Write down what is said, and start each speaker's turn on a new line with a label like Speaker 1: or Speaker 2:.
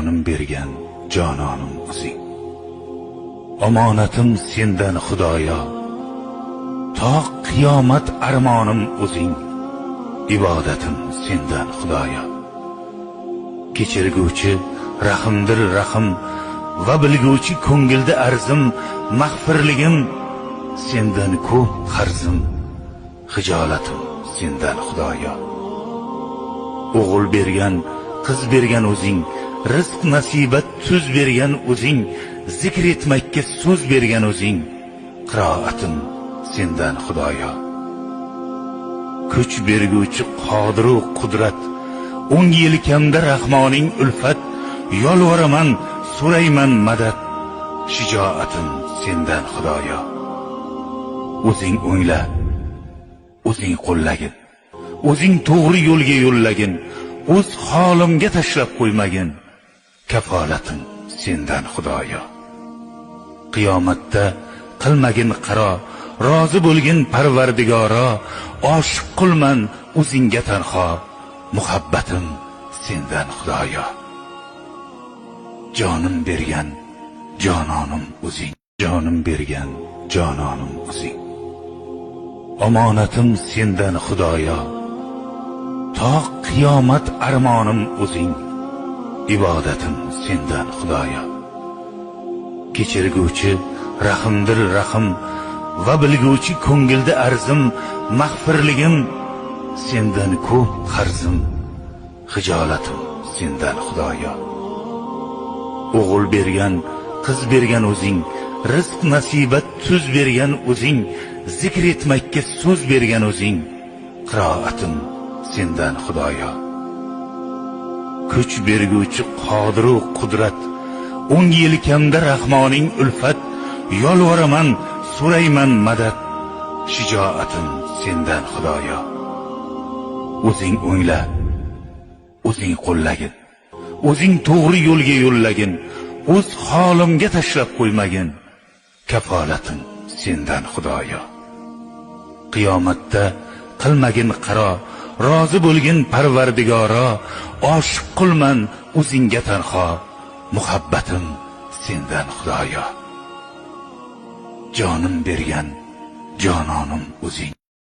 Speaker 1: jonim bergan jononim o'zing. Omonatim sendan Xudoyo, to qiyomat armonim o'zing. Ibodatim sendan Xudoyo. Kechirguvchi rahimdir rahim va bilguvchi ko'ngilda arzim, mag'firligim sendan ko'p qarzim. Xijolatim sendan Xudoyo. O'g'il bergan, qiz bergan o'zing, rizq nasibat tuz bergan o'zing, zikr etmakka so'z bergan o'zing. Qiroatim sendan Xudoyo. Kuch berguvchi qodir va qudrat, 10 yelkamda rahmoning ulfat, yolvoraman, so'rayman madad. Shijoatim sendan Xudoyo. O'zing o'ngla, o'zing qo'llagin, o'zing to'g'ri yo'lga yo'llagin, o'z holimga tashlab qo'ymagin. Kafolatim sendan Xudoyo. Qiyomatda qilmagin qaro, rozi bo'lgin Parvardigoro, oshiq qilman o'zingga tanho. Muhabbatim sendan Xudoyo. Jonim bergan jononim o'zing. Jonim bergan jononim o'zing. Omonatim sendan Xudoyo, to qiyomat armonim o'zing. Ibodatim sendan Xudoyo. Kechirguvchi rahimdir rahim va bilguvchi ko'ngilda arzim, mag'firligim sendan ko'p qarzim. Xijolatim sendan Xudoyo. O'g'il bergan, qiz bergan o'zing, rizq nasibat tuz bergan o'zing, zikr etmakka so'z bergan o'zing. Qiroatim sendan Xudoyo. Kuch berguvchi qodir va qudrat, 10 yelkamda rahmoning ulfat, yolvoraman, so'rayman madad. Shijoatim sendan Xudoyo. O'zing o'ngla, o'zing qo'llagin, o'zing to'g'ri yo'lga yo'llagin, o'z holimga tashlab qo'ymagin. Kafolatim sendan Xudoyo. Qiyomatda qilmagin qaro, rozi bo'lgin Parvardigoro, oshiq qilman o'zingga tanho. Muhabbatim sendan Xudoyo. Jonim bergan jononim o'zing.